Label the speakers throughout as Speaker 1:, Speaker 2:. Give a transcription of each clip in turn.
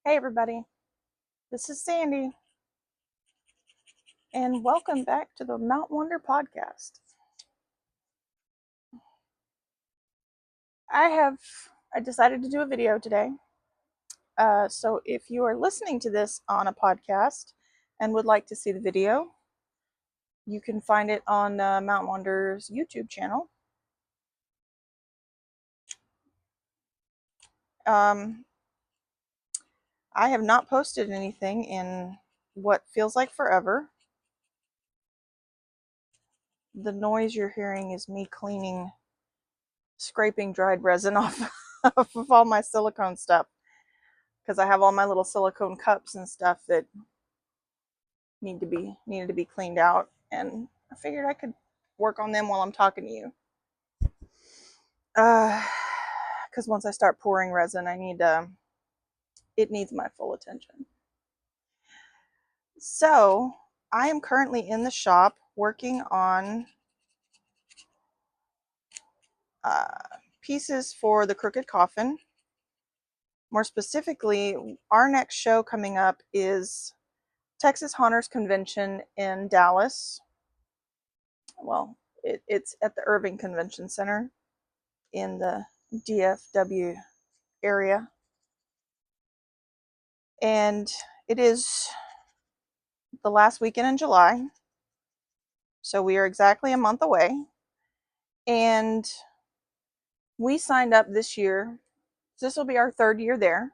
Speaker 1: Hey everybody, this is Sandy, and welcome back to the Mount Wonder podcast. I decided to do a video today. So if you are listening to this on a podcast and would like to see the video, you can find it on Mount Wonder's YouTube channel. I have not posted anything in what feels like forever. The noise you're hearing is me scraping dried resin off of all my silicone stuff, because I have all my little silicone cups and stuff that needed to be cleaned out, and I figured I could work on them while I'm talking to you. Because once I start pouring resin, it needs my full attention. So I am currently in the shop working on pieces for the Crooked Coffin. More specifically, our next show coming up is Texas Haunters Convention in Dallas. Well, it's at the Irving Convention Center in the DFW area. And it is the last weekend in July. So we are exactly a month away. And we signed up this year. So this will be our third year there,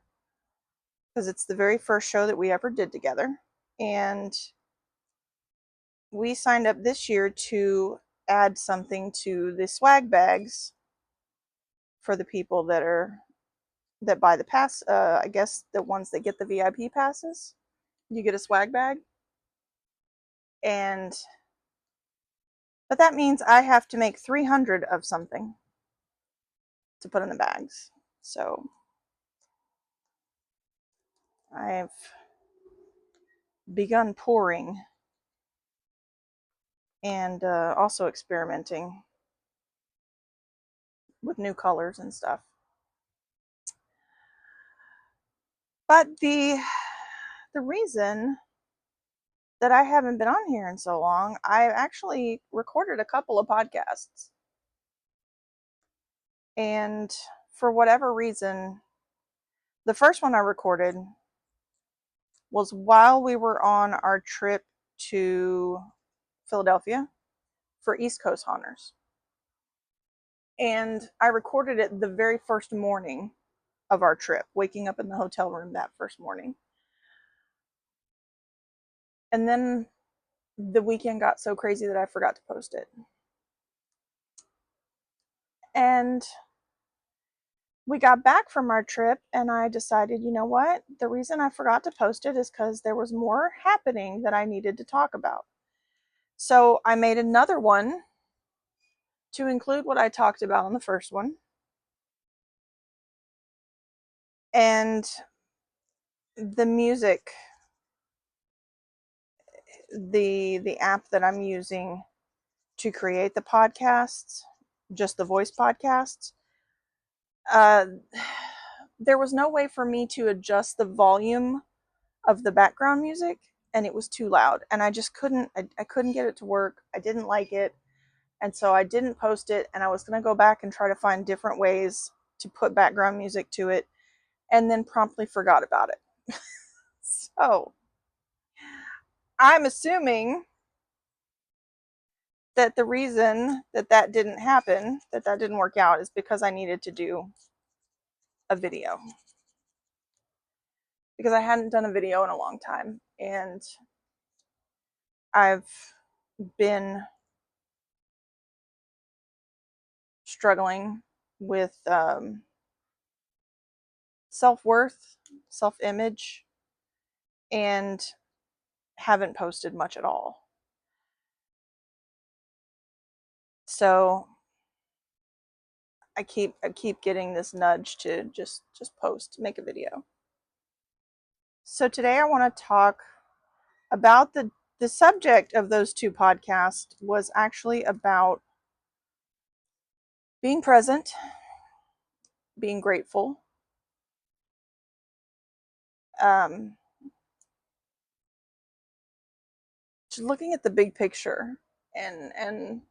Speaker 1: because it's the very first show that we ever did together. And we signed up this year to add something to the swag bags for the people that buy the pass. I guess the ones that get the VIP passes, you get a swag bag. But that means I have to make 300 of something to put in the bags. So I've begun pouring and also experimenting with new colors and stuff. But the reason that I haven't been on here in so long, I actually recorded a couple of podcasts. And for whatever reason, the first one I recorded was while we were on our trip to Philadelphia for East Coast Haunters. And I recorded it the very first morning of our trip, waking up in the hotel room that first morning. And then the weekend got so crazy that I forgot to post it. And we got back from our trip, and I decided, you know what? The reason I forgot to post it is because there was more happening that I needed to talk about. So I made another one to include what I talked about in the first one. And the music, the app that I'm using to create the podcasts, just the voice podcasts, uh, there was no way for me to adjust the volume of the background music, and it was too loud, and I just I couldn't get it to work. I didn't like it, and so I didn't post it, and I was going to go back and try to find different ways to put background music to it, and then promptly forgot about it. So I'm assuming that the reason that didn't happen, that didn't work out, is because I needed to do a video, because I hadn't done a video in a long time, and I've been struggling with self-worth, self-image, and haven't posted much at all. So I keep getting this nudge to just post, make a video. So today I want to talk about the subject of those two podcasts was actually about being present, being grateful, just looking at the big picture and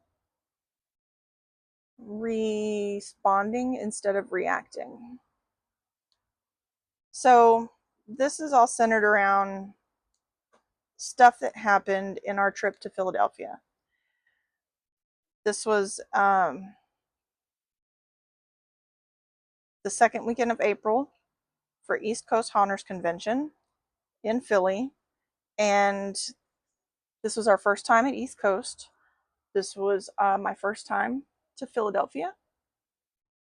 Speaker 1: responding instead of reacting. So this is all centered around stuff that happened in our trip to Philadelphia. This was the second weekend of April for East Coast Haunters Convention in Philly. And this was our first time at East Coast. This was my first time to Philadelphia,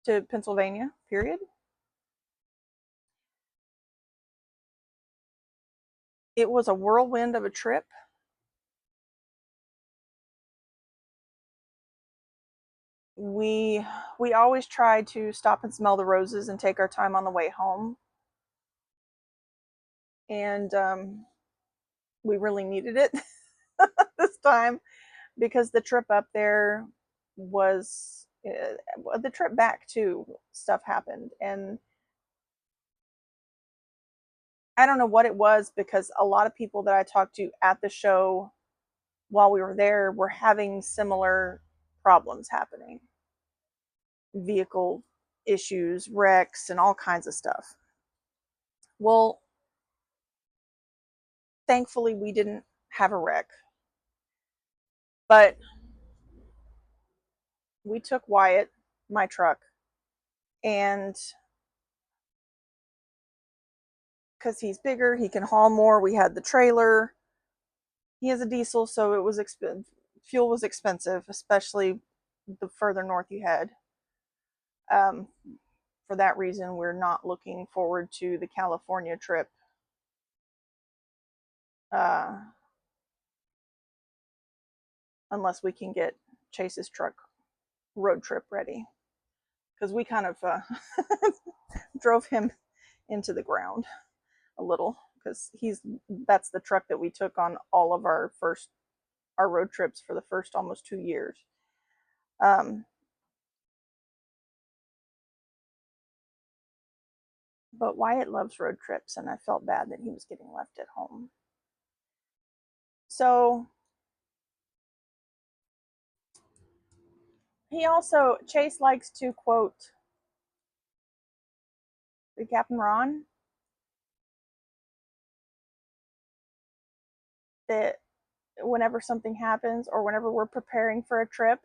Speaker 1: to Pennsylvania, period. It was a whirlwind of a trip. We always try to stop and smell the roses and take our time on the way home. And we really needed it this time because the trip up there was the trip back too, stuff happened. And I don't know what it was, because a lot of people that I talked to at the show while we were there were having similar problems happening. Vehicle issues, wrecks, and all kinds of stuff. Well, thankfully we didn't have a wreck. But we took Wyatt, my truck, and because he's bigger, he can haul more. We had the trailer. He has a diesel, so it was fuel was expensive, especially the further north you head. For that reason, we're not looking forward to the California trip. Unless we can get Chase's truck road trip ready, because we kind of drove him into the ground a little, because that's the truck that we took on all of our road trips for the first almost 2 years. But Wyatt loves road trips, and I felt bad that he was getting left at home. So Chase likes to quote the Captain Ron, that whenever something happens or whenever we're preparing for a trip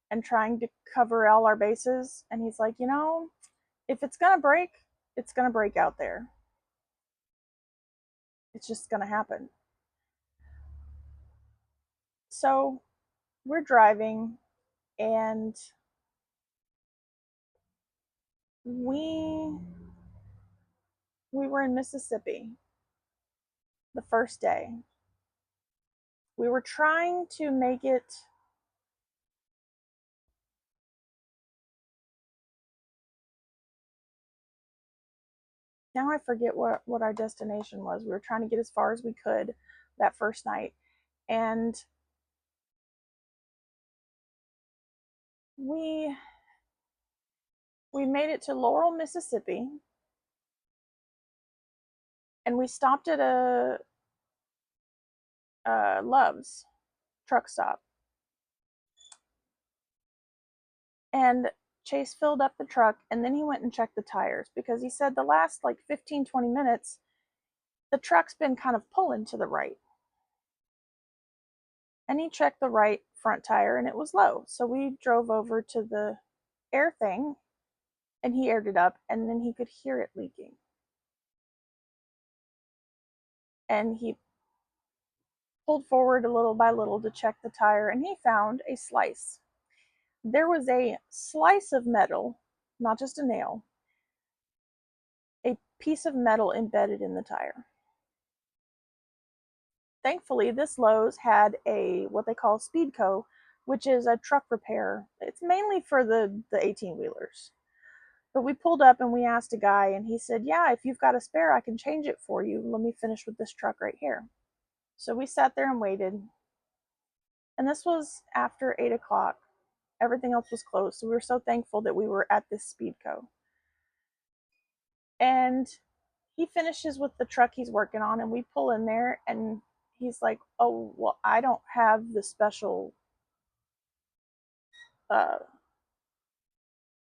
Speaker 1: and trying to cover all our bases, and he's like, if it's gonna break, it's gonna break out there. It's just gonna happen. So we're driving, and we were in Mississippi the first day. We were trying to make it now I forget what our destination was. We were trying to get as far as we could that first night. And we made it to Laurel, Mississippi, and we stopped at a Love's truck stop. And Chase filled up the truck, and then he went and checked the tires, because he said the last like 15-20 minutes the truck's been kind of pulling to the right. And he checked the right front tire, and it was low. So we drove over to the air thing, and he aired it up, and then he could hear it leaking. And he pulled forward a little by little to check the tire, and he found a slice. There was a slice of metal, not just a nail, a piece of metal embedded in the tire. Thankfully, this Lowe's had what they call Speedco, which is a truck repair. It's mainly for the 18-wheelers. But we pulled up and we asked a guy, and he said, yeah, if you've got a spare, I can change it for you. Let me finish with this truck right here. So we sat there and waited. And this was after 8 o'clock. Everything else was closed. So we were so thankful that we were at this Speedco. And he finishes with the truck he's working on, and we pull in there, and he's like, oh, well, I don't have the special, uh,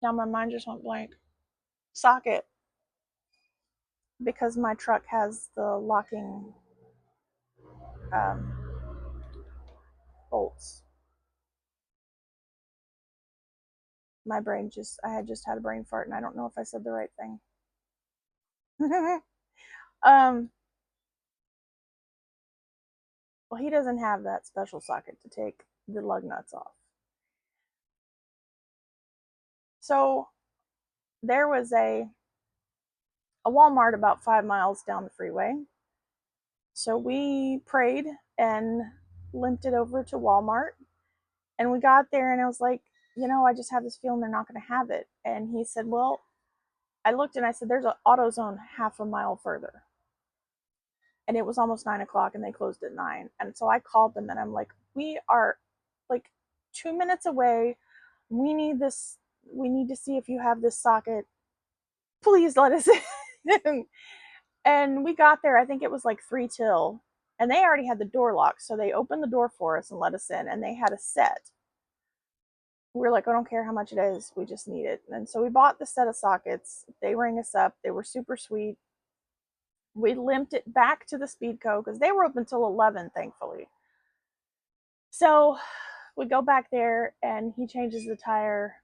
Speaker 1: now my mind just went blank, socket, because my truck has the locking um, bolts. My brain just, I had just had a brain fart, and I don't know if I said the right thing. um, well, he doesn't have that special socket to take the lug nuts off. So there was a Walmart about 5 miles down the freeway. So we prayed and limped it over to Walmart. And we got there, and I was like, I just have this feeling they're not going to have it. And he said, well, I looked and I said, there's an AutoZone half a mile further. And it was almost 9 o'clock, and they closed at 9. And so I called them, and I'm like, we are like 2 minutes away. We need this. We need to see if you have this socket. Please let us in. And we got there, I think it was like 3 till, and they already had the door locked. So they opened the door for us and let us in, and they had a set. We were like, I don't care how much it is, we just need it. And so we bought the set of sockets. They rang us up. They were super sweet. We limped it back to the Speedco because they were open till 11, thankfully. So we go back there, and he changes the tire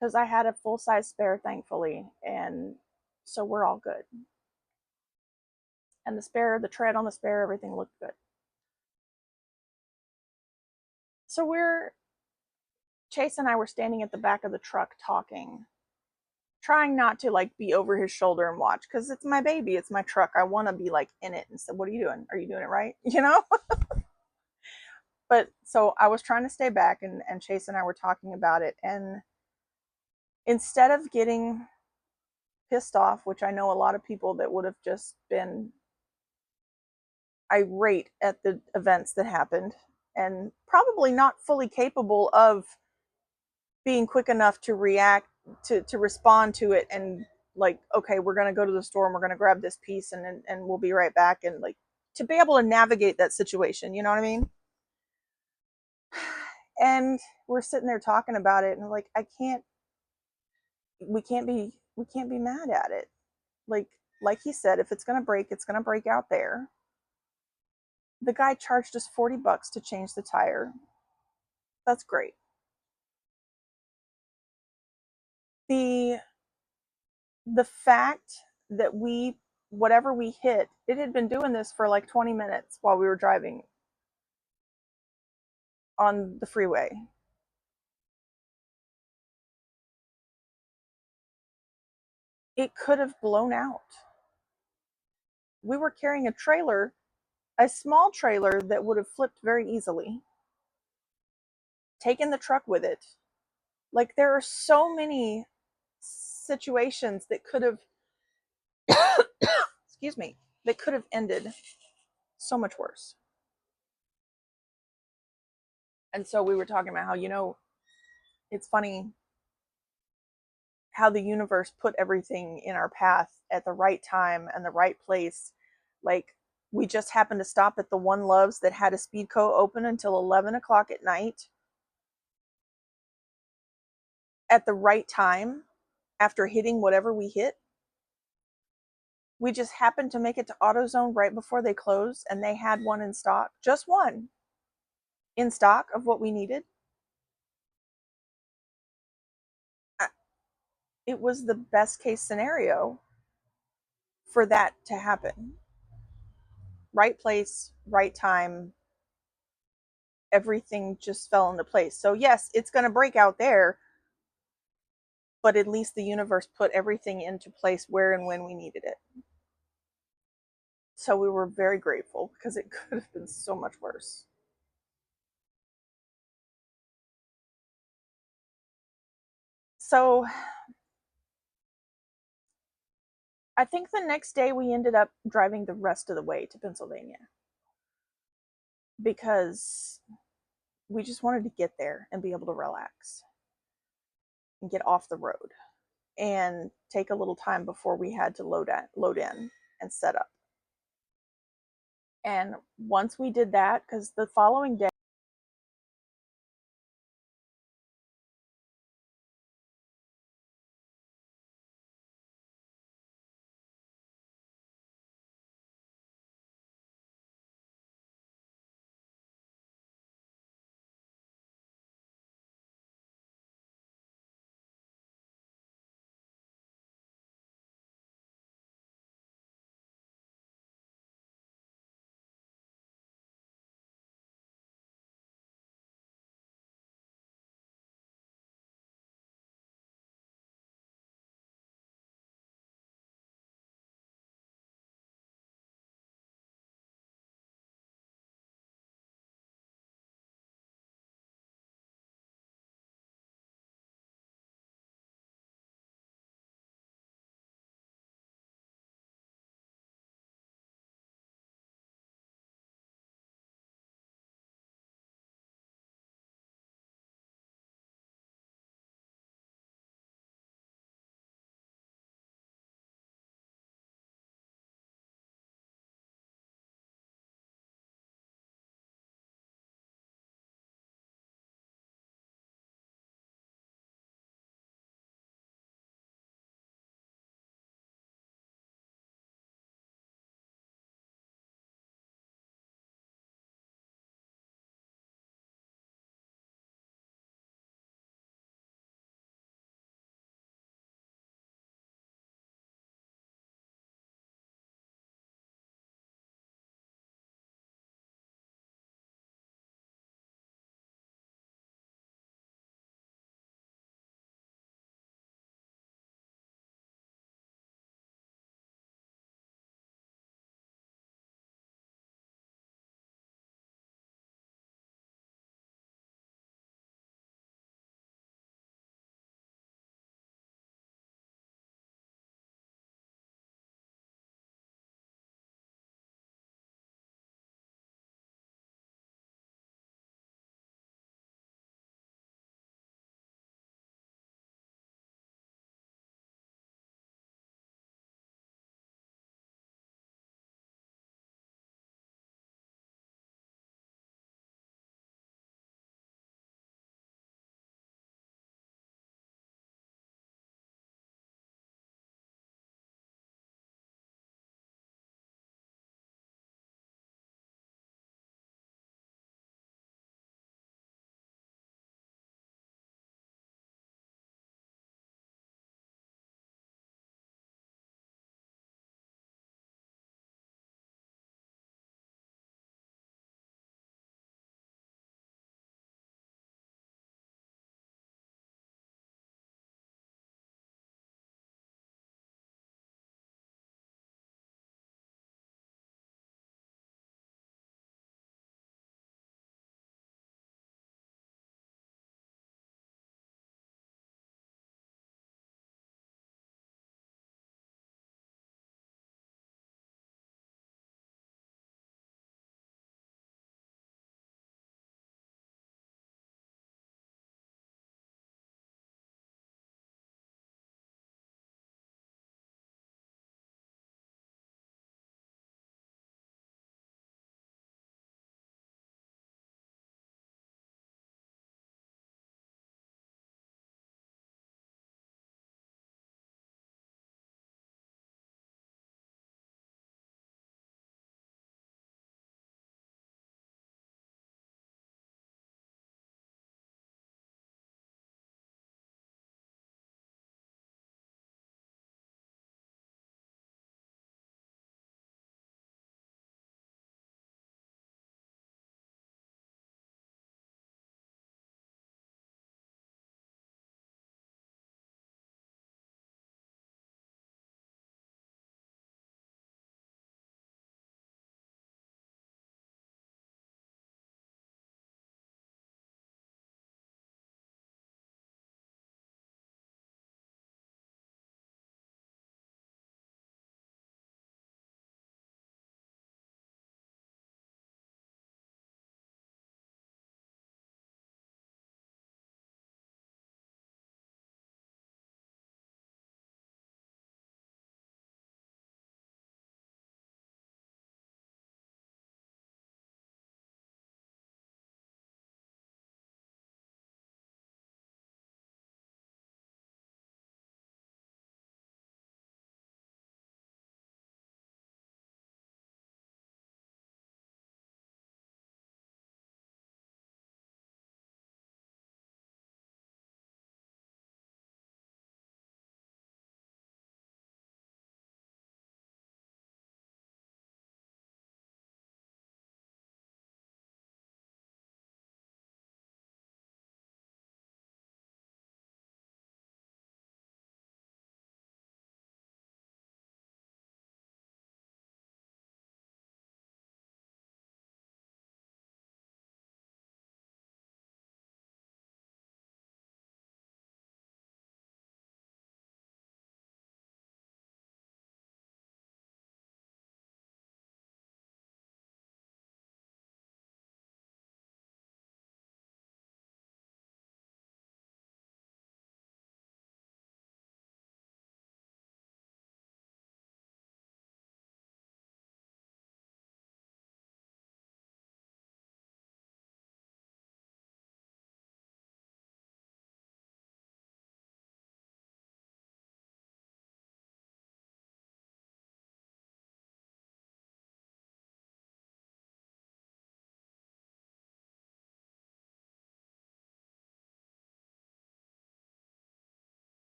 Speaker 1: because I had a full size spare, thankfully. And so we're all good. And the spare, the tread on the spare, everything looked good. So Chase and I were standing at the back of the truck talking, trying not to like be over his shoulder and watch, because it's my baby, it's my truck. I want to be like in it and say, what are you doing? Are you doing it right? But so I was trying to stay back, and Chase and I were talking about it. And instead of getting pissed off, which I know a lot of people that would have just been irate at the events that happened and probably not fully capable of being quick enough to react, to respond to it, and like, okay, we're going to go to the store and we're going to grab this piece, and we'll be right back, and like to be able to navigate that situation, you know what I mean? And we're sitting there talking about it, and like, we can't be mad at it. Like he said, if it's going to break, it's going to break out there. The guy charged us $40 to change the tire. That's great. The fact that whatever we hit, it had been doing this for like 20 minutes while we were driving on the freeway. It could have blown out. We were carrying a trailer, a small trailer that would have flipped very easily, taken the truck with it. Like, there are so many situations that could have, excuse me, that could have ended so much worse. And so we were talking about how, it's funny how the universe put everything in our path at the right time and the right place. Like, we just happened to stop at the One Loves that had a Speedco open until 11 o'clock at night at the right time after hitting whatever we hit. We just happened to make it to AutoZone right before they closed, and they had one in stock, just one in stock of what we needed. It was the best case scenario for that to happen. Right place, right time, everything just fell into place. So yes, it's going to break out there, but at least the universe put everything into place where and when we needed it. So we were very grateful, because it could have been so much worse. So I think the next day we ended up driving the rest of the way to Pennsylvania, because we just wanted to get there and be able to relax and get off the road. and take a little time before we had to load in and set up. And once we did that, because the following day